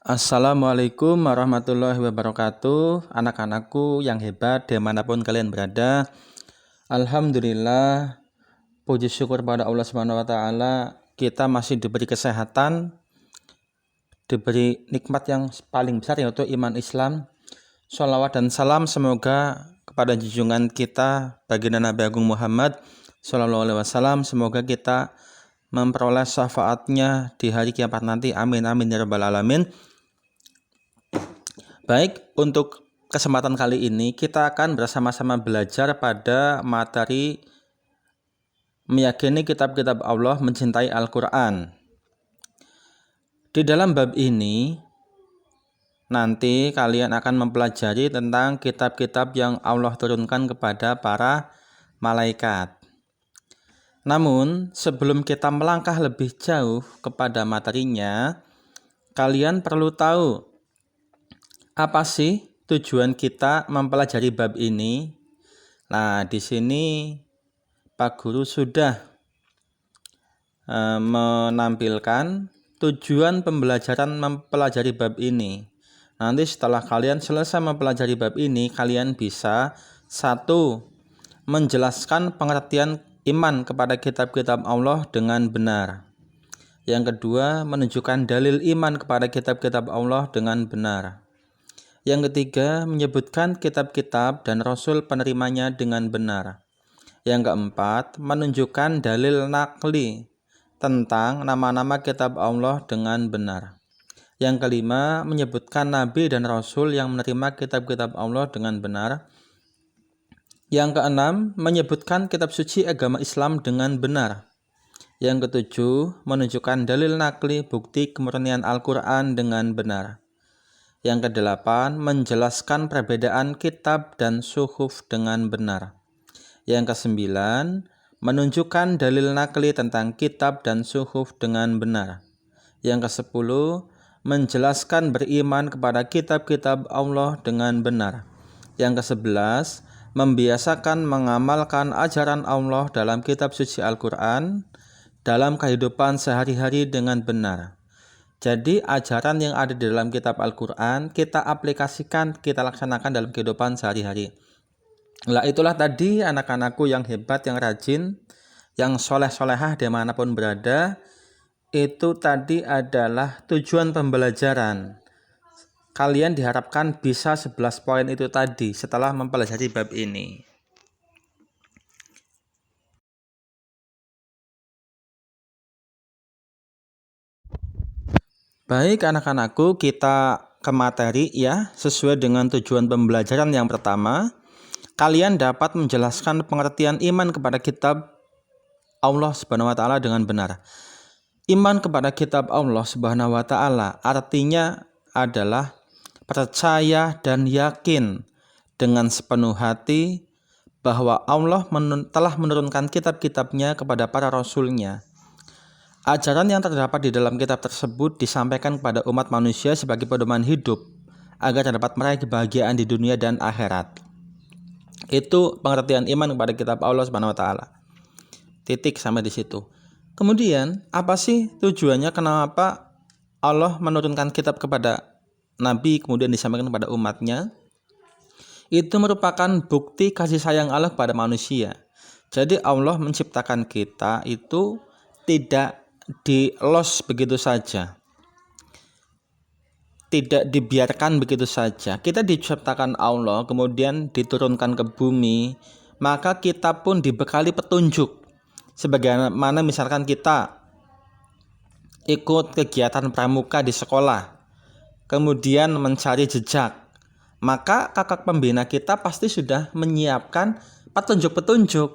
Assalamualaikum warahmatullahi wabarakatuh. Anak-anakku yang hebat dimanapun kalian berada. Alhamdulillah, puji syukur pada Allah Subhanahu wa Ta'ala, kita masih diberi kesehatan, diberi nikmat yang paling besar, yaitu iman Islam. Sholawat dan salam semoga kepada junjungan kita baginda Nabi Agung Muhammad Sallallahu Alaihi Wasallam. Semoga kita memperoleh syafaatnya di hari kiamat nanti. Amin amin ya rabbal alamin. Baik, untuk kesempatan kali ini kita akan bersama-sama belajar pada materi meyakini kitab-kitab Allah, mencintai Al-Quran. Di dalam bab ini nanti kalian akan mempelajari tentang kitab-kitab yang Allah turunkan kepada para malaikat. Namun sebelum kita melangkah lebih jauh kepada materinya, kalian perlu tahu apa sih tujuan kita mempelajari bab ini? Nah, di sini Pak Guru sudah menampilkan tujuan pembelajaran mempelajari bab ini. Nanti setelah kalian selesai mempelajari bab ini, kalian bisa 1. Menjelaskan pengertian iman kepada kitab-kitab Allah dengan benar. Yang kedua, menunjukkan dalil iman kepada kitab-kitab Allah dengan benar. Yang ketiga, menyebutkan kitab-kitab dan rasul penerimanya dengan benar. Yang keempat, menunjukkan dalil nakli tentang nama-nama kitab Allah dengan benar. Yang kelima, menyebutkan nabi dan rasul yang menerima kitab-kitab Allah dengan benar. Yang keenam, menyebutkan kitab suci agama Islam dengan benar. Yang ketujuh, menunjukkan dalil nakli bukti kemurnian Al-Quran dengan benar. Yang kedelapan, menjelaskan perbedaan kitab dan suhuf dengan benar. Yang kesembilan, menunjukkan dalil nakli tentang kitab dan suhuf dengan benar. Yang kesepuluh, menjelaskan beriman kepada kitab-kitab Allah dengan benar. Yang kesebelas, membiasakan mengamalkan ajaran Allah dalam kitab suci Al-Quran dalam kehidupan sehari-hari dengan benar. Jadi ajaran yang ada di dalam kitab Al-Quran kita aplikasikan, kita laksanakan dalam kehidupan sehari-hari. Nah, itulah tadi anak-anakku yang hebat, yang rajin, yang soleh-solehah dimanapun berada. Itu tadi adalah tujuan pembelajaran. Kalian diharapkan bisa 11 poin itu tadi setelah mempelajari bab ini. Baik anak-anakku, kita ke materi ya. Sesuai dengan tujuan pembelajaran yang pertama, kalian dapat menjelaskan pengertian iman kepada kitab Allah Subhanahu wa Ta'ala dengan benar. Iman kepada kitab Allah Subhanahu wa Ta'ala artinya adalah percaya dan yakin dengan sepenuh hati bahwa Allah telah menurunkan kitab-kitabnya kepada para rasulnya. Ajaran yang terdapat di dalam kitab tersebut disampaikan kepada umat manusia sebagai pedoman hidup agar dapat meraih kebahagiaan di dunia dan akhirat. Itu pengertian iman kepada kitab Allah Subhanahu wa Ta'ala. Titik sampai di situ. Kemudian, apa sih tujuannya, kenapa Allah menurunkan kitab kepada Nabi kemudian disampaikan kepada umatnya? Itu merupakan bukti kasih sayang Allah kepada manusia. Jadi Allah menciptakan kita itu tidak di-los begitu saja, tidak dibiarkan begitu saja. Kita diciptakan Allah kemudian diturunkan ke bumi, maka kita pun dibekali petunjuk. Sebagaimana misalkan kita ikut kegiatan pramuka di sekolah, kemudian mencari jejak, maka kakak pembina kita pasti sudah menyiapkan petunjuk-petunjuk,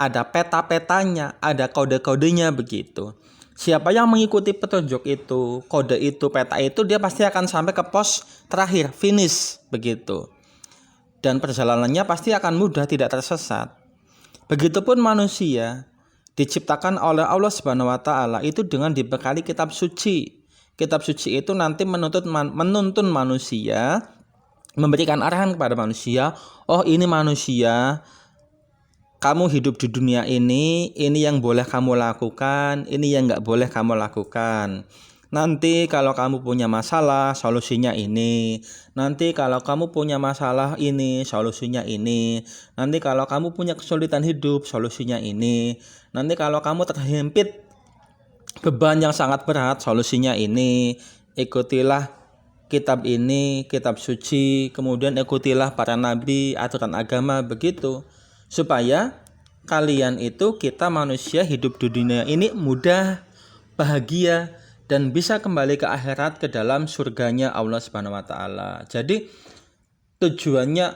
ada peta-petanya, ada kode-kodenya begitu. Siapa yang mengikuti petunjuk itu, kode itu, peta itu, dia pasti akan sampai ke pos terakhir, finish begitu. Dan perjalanannya pasti akan mudah, tidak tersesat. Begitupun manusia diciptakan oleh Allah Subhanahu wa Ta'ala itu dengan dibekali kitab suci. Kitab suci itu nanti menuntun manusia, memberikan arahan kepada manusia. Oh, ini manusia, kamu hidup di dunia ini yang boleh kamu lakukan, ini yang nggak boleh kamu lakukan. Nanti kalau kamu punya masalah, solusinya ini. Nanti kalau kamu punya masalah ini, solusinya ini. Nanti kalau kamu punya kesulitan hidup, solusinya ini. Nanti kalau kamu terhimpit beban yang sangat berat, solusinya ini. Ikutilah kitab ini, kitab suci, kemudian ikutilah para nabi, aturan agama, begitu. Supaya kalian itu, kita manusia hidup di dunia ini mudah, bahagia, dan bisa kembali ke akhirat, ke dalam surganya Allah Subhanahu wa taala. Jadi tujuannya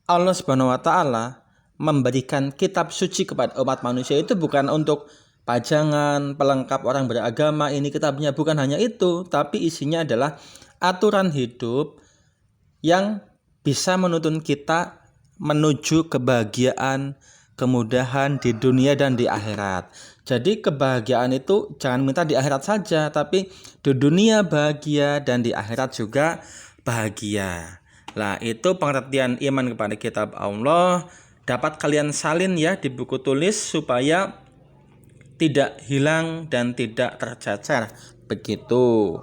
Allah Subhanahu wa taala memberikan kitab suci kepada umat manusia itu bukan untuk pajangan, pelengkap orang beragama, ini kitabnya, bukan hanya itu, tapi isinya adalah aturan hidup yang bisa menuntun kita menuju kebahagiaan, kemudahan di dunia dan di akhirat. Jadi kebahagiaan itu jangan minta di akhirat saja, tapi di dunia bahagia dan di akhirat juga bahagia. Nah, itu pengertian iman kepada kitab Allah. Dapat kalian salin ya di buku tulis supaya tidak hilang dan tidak tercecer. Begitu.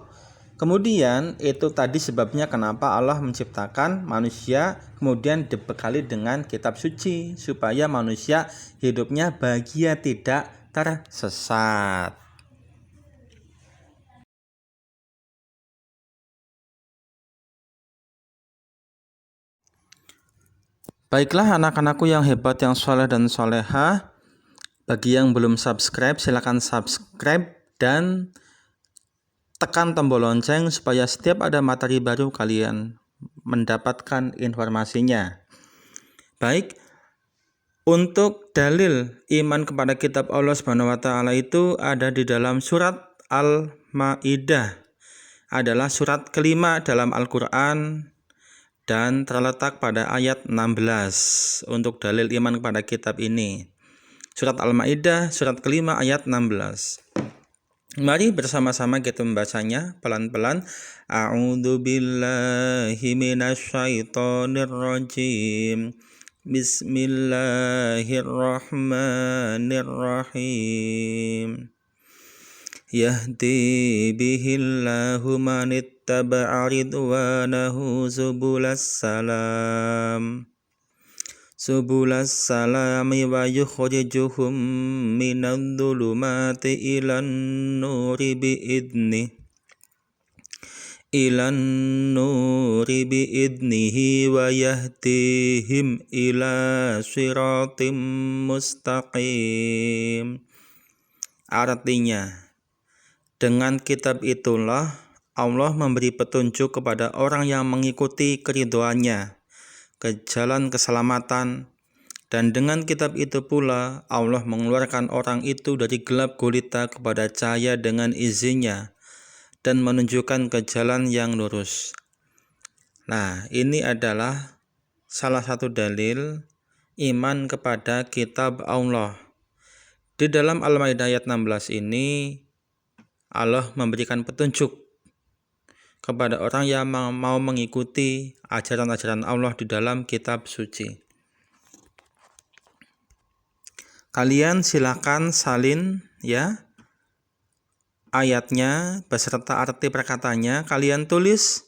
Kemudian itu tadi sebabnya kenapa Allah menciptakan manusia kemudian dibekali dengan kitab suci supaya manusia hidupnya bahagia, tidak tersesat. Baiklah anak-anakku yang hebat, yang soleh dan solehah. Bagi yang belum subscribe, silakan subscribe dan tekan tombol lonceng supaya setiap ada materi baru kalian mendapatkan informasinya. Baik, untuk dalil iman kepada kitab Allah Subhanahu wa taala itu ada di dalam surat Al-Maidah. Adalah surat kelima dalam Al-Qur'an dan terletak pada ayat 16 untuk dalil iman kepada kitab ini. Surat Al-Maidah surat kelima ayat 16. Mari bersama-sama kita membacanya pelan-pelan. A'udzu billahi minasyaitonir rajim. Bismillahirrahmanirrahim. Yahdi bihillahu manittaba'a ridwanahu subulas salam wa yukhrijuhum minadh-dhulumati ilan nuri biidnihi wa yahdihim ila siratim mustaqim. Artinya, dengan kitab itulah Allah memberi petunjuk kepada orang yang mengikuti keridhoannya ke jalan keselamatan, dan dengan kitab itu pula Allah mengeluarkan orang itu dari gelap gulita kepada cahaya dengan izinnya dan menunjukkan ke jalan yang lurus. Nah, ini adalah salah satu dalil iman kepada kitab Allah. Di dalam Al-Maidah ayat 16 ini Allah memberikan petunjuk kepada orang yang mau mengikuti ajaran-ajaran Allah di dalam kitab suci. Kalian silakan salin ya ayatnya beserta arti perkataannya. Kalian tulis,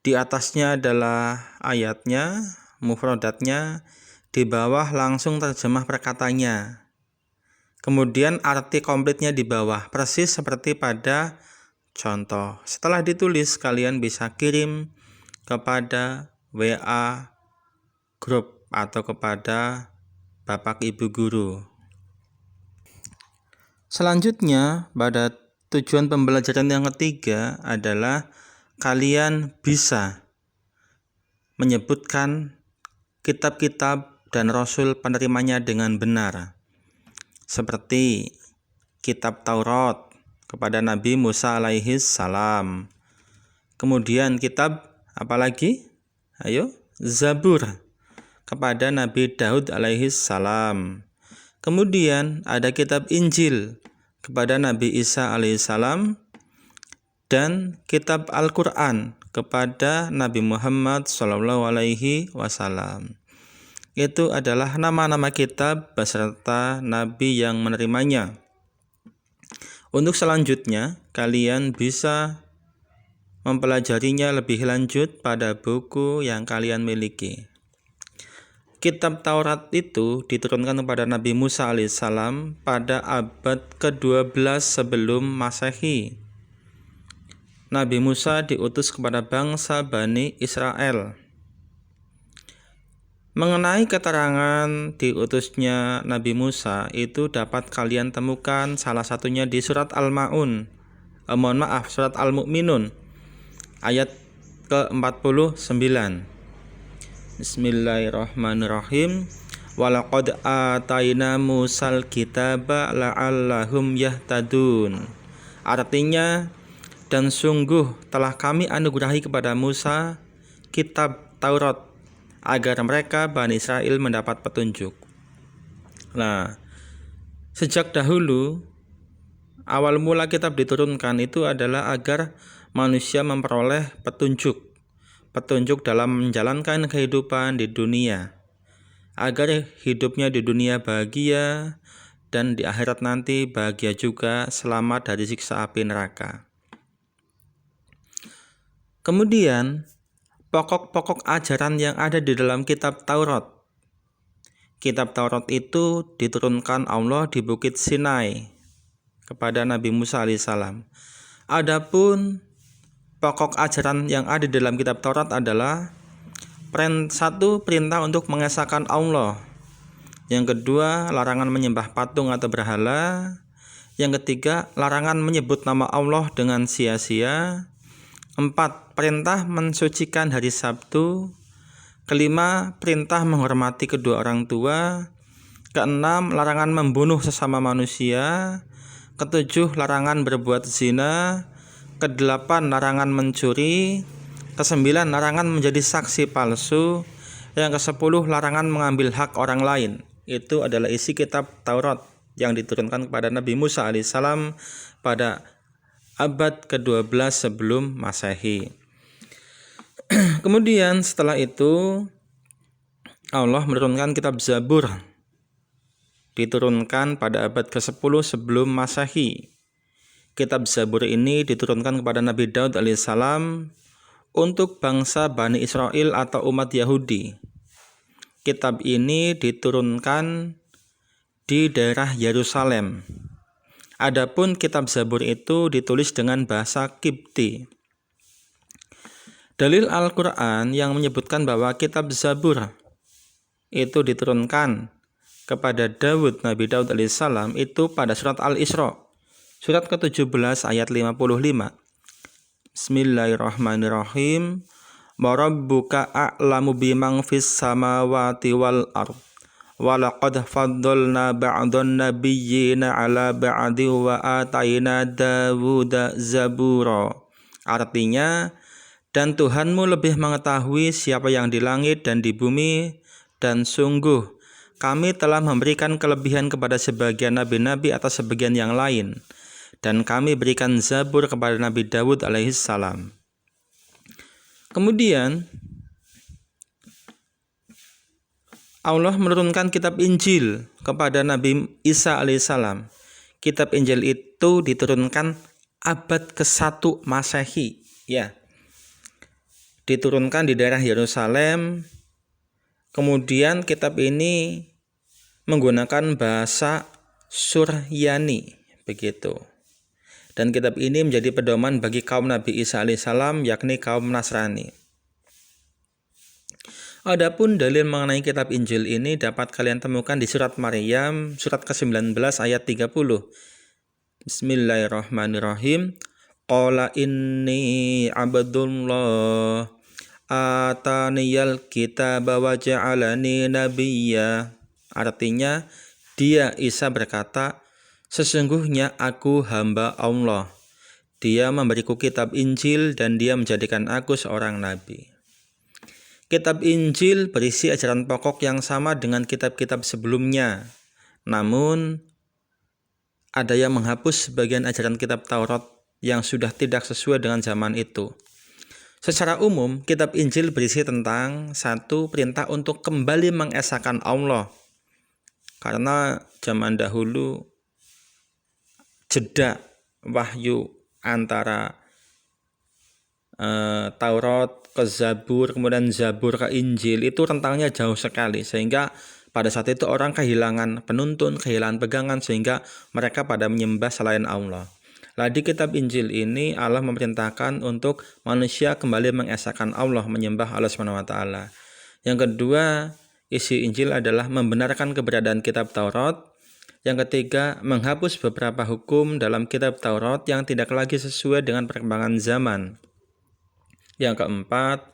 di atasnya adalah ayatnya, mufradatnya, di bawah langsung terjemah perkataannya. Kemudian arti komplitnya di bawah, persis seperti pada contoh. Setelah ditulis, kalian bisa kirim kepada WA grup atau kepada Bapak Ibu Guru. Selanjutnya, pada tujuan pembelajaran yang ketiga adalah kalian bisa menyebutkan kitab-kitab dan rasul penerimanya dengan benar. Seperti kitab Taurat kepada Nabi Musa alaihi salam. Kemudian kitab apa lagi? Ayo, Zabur kepada Nabi Daud alaihi salam. Kemudian ada kitab Injil kepada Nabi Isa alaihi salam dan kitab Al-Qur'an kepada Nabi Muhammad sallallahu alaihi wasallam. Itu adalah nama-nama kitab beserta nabi yang menerimanya. Untuk selanjutnya, kalian bisa mempelajarinya lebih lanjut pada buku yang kalian miliki. Kitab Taurat itu diturunkan kepada Nabi Musa alaihissalam pada abad ke-12 sebelum Masehi. Nabi Musa diutus kepada bangsa Bani Israel. Mengenai keterangan diutusnya Nabi Musa itu dapat kalian temukan salah satunya di surat surat Al-Mu'minun ayat ke-49. Bismillahirrahmanirrahim. Walaqad ataina Musal kitaba la'allahum yahtadun. Artinya, dan sungguh telah kami anugerahi kepada Musa kitab Taurat agar mereka Bani Israel mendapat petunjuk. Nah, sejak dahulu awal mula kitab diturunkan itu adalah agar manusia memperoleh petunjuk dalam menjalankan kehidupan di dunia, agar hidupnya di dunia bahagia dan di akhirat nanti bahagia juga, selamat dari siksa api neraka. Kemudian pokok-pokok ajaran yang ada di dalam kitab Taurat. Kitab Taurat itu diturunkan Allah di Bukit Sinai kepada Nabi Musa alaihissalam. Adapun pokok ajaran yang ada di dalam kitab Taurat adalah satu, perintah untuk mengesahkan Allah. Yang kedua, larangan menyembah patung atau berhala. Yang ketiga, larangan menyebut nama Allah dengan sia-sia. 4, perintah mensucikan hari Sabtu. Kelima, perintah menghormati kedua orang tua. Keenam, larangan membunuh sesama manusia. Ketujuh, larangan berbuat zina. Kedelapan, larangan mencuri. Kesembilan, larangan menjadi saksi palsu. Yang ke-10, larangan mengambil hak orang lain. Itu adalah isi kitab Taurat yang diturunkan kepada Nabi Musa alaihissalam pada abad ke-12 sebelum Masehi. Kemudian setelah itu Allah menurunkan kitab Zabur, diturunkan pada abad ke-10 sebelum Masehi. Kitab Zabur ini diturunkan kepada Nabi Daud alaihissalam untuk bangsa Bani Israel atau umat Yahudi. Kitab ini diturunkan di daerah Yerusalem. Adapun kitab Zabur itu ditulis dengan bahasa Kipti. Dalil Al-Quran yang menyebutkan bahwa kitab Zabur itu diturunkan kepada Nabi Daud alaihissalam itu pada surat Al-Isra, surat ke-17 ayat 55. Bismillahirrahmanirrahim. Wa rabbuka a'lamu biman fis samawati wal ard. Wa laqad faddalna ba'dhan nabiyyina 'ala ba'di wa ataina Dawuda zabura. Artinya, dan Tuhanmu lebih mengetahui siapa yang di langit dan di bumi, dan sungguh kami telah memberikan kelebihan kepada sebagian nabi-nabi atas sebagian yang lain. Dan kami berikan Zabur kepada Nabi Dawud alaihissalam. Kemudian Allah menurunkan kitab Injil kepada Nabi Isa alaihissalam. Kitab Injil itu diturunkan abad ke-1 Masehi, ya. Diturunkan di daerah Yerusalem. Kemudian kitab ini menggunakan bahasa Suryani, begitu. Dan kitab ini menjadi pedoman bagi kaum Nabi Isa alaihissalam, yakni kaum Nasrani. Adapun dalil mengenai kitab Injil ini dapat kalian temukan di surat Maryam, surat ke-19 ayat 30. Bismillahirrahmanirrahim. Qala inni abdullah ataniyal kitaba wa ja'alani nabiyya. Artinya, dia Isa berkata, sesungguhnya aku hamba Allah. Dia memberiku kitab Injil dan dia menjadikan aku seorang nabi. Kitab Injil berisi ajaran pokok yang sama dengan kitab-kitab sebelumnya. Namun, ada yang menghapus sebagian ajaran kitab Taurat yang sudah tidak sesuai dengan zaman itu. Secara umum, kitab Injil berisi tentang satu, perintah untuk kembali mengesahkan Allah. Karena zaman dahulu jeda wahyu antara Taurat ke Zabur, kemudian Zabur ke Injil, itu rentangnya jauh sekali, sehingga pada saat itu orang kehilangan penuntun, kehilangan pegangan, sehingga mereka pada menyembah selain Allah. Lah di kitab Injil ini Allah memerintahkan untuk manusia kembali mengesahkan Allah, menyembah Allah SWT. Yang kedua, isi Injil adalah membenarkan keberadaan kitab Taurat. Yang ketiga, menghapus beberapa hukum dalam kitab Taurat yang tidak lagi sesuai dengan perkembangan zaman. Yang keempat,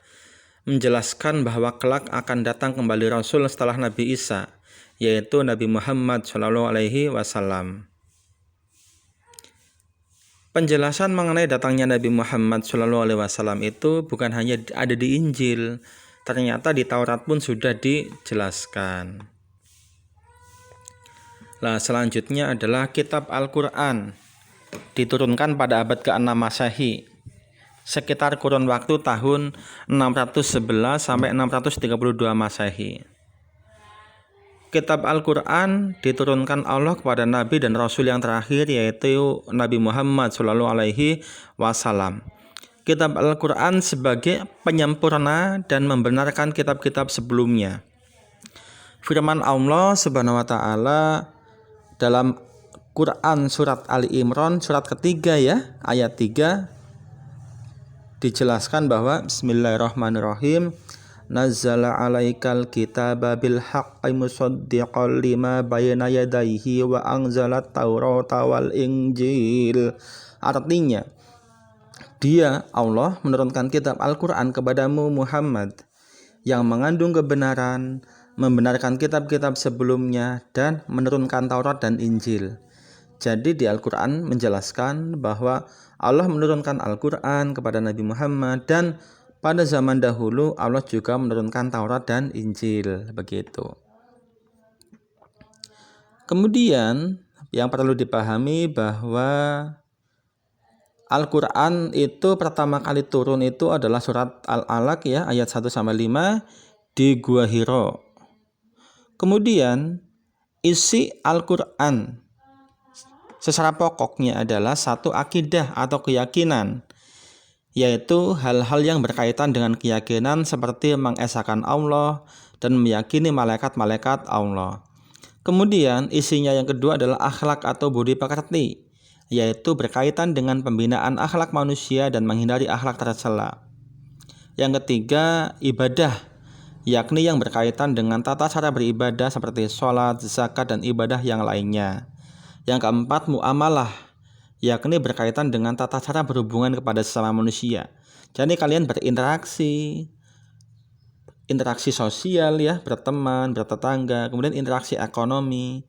menjelaskan bahwa kelak akan datang kembali Rasul setelah Nabi Isa, yaitu Nabi Muhammad SAW. Penjelasan mengenai datangnya Nabi Muhammad SAW itu bukan hanya ada di Injil, ternyata di Taurat pun sudah dijelaskan. Nah, selanjutnya adalah kitab Al-Quran, diturunkan pada abad ke-6 Masehi, sekitar kurun waktu tahun 611 sampai 632 Masehi. Kitab Al-Quran diturunkan Allah kepada Nabi dan Rasul yang terakhir, yaitu Nabi Muhammad SAW. Kitab Al-Quran sebagai penyempurna dan membenarkan kitab-kitab sebelumnya. Firman Allah Subhanahu wa Ta'ala dalam Quran surat Ali Imran surat ketiga ya, ayat 3 dijelaskan bahwa Bismillahirrahmanirrahim, nazzala alaikal kitaba bil haqqi musaddiqan lima bayna yadayhi wa anzalat taurata wal injil. Artinya, Dia Allah menurunkan kitab Al-Quran kepadamu Muhammad yang mengandung kebenaran, membenarkan kitab-kitab sebelumnya, dan menurunkan Taurat dan Injil. Jadi di Al-Quran menjelaskan bahwa Allah menurunkan Al-Quran kepada Nabi Muhammad, dan pada zaman dahulu Allah juga menurunkan Taurat dan Injil, begitu. Kemudian yang perlu dipahami bahwa Al-Quran itu pertama kali turun itu adalah surat Al-Alaq ya, ayat 1-5 di Gua Hiro. Kemudian isi Al-Quran secara pokoknya adalah satu akidah atau keyakinan, yaitu hal-hal yang berkaitan dengan keyakinan seperti mengesahkan Allah dan meyakini malaikat-malaikat Allah. Kemudian isinya yang kedua adalah akhlak atau budi pekerti, yaitu berkaitan dengan pembinaan akhlak manusia dan menghindari akhlak tercela. Yang ketiga, ibadah, yakni yang berkaitan dengan tata cara beribadah seperti sholat, zakat, dan ibadah yang lainnya. Yang keempat, muamalah, yakni berkaitan dengan tata cara berhubungan kepada sesama manusia. Jadi kalian berinteraksi, interaksi sosial ya, berteman, bertetangga, kemudian interaksi ekonomi,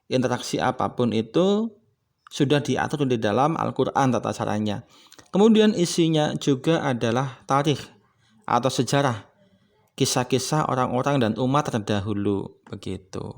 interaksi apapun itu sudah diatur di dalam Al-Quran tata caranya. Kemudian isinya juga adalah tarikh atau sejarah, kisah-kisah orang-orang dan umat terdahulu, begitu.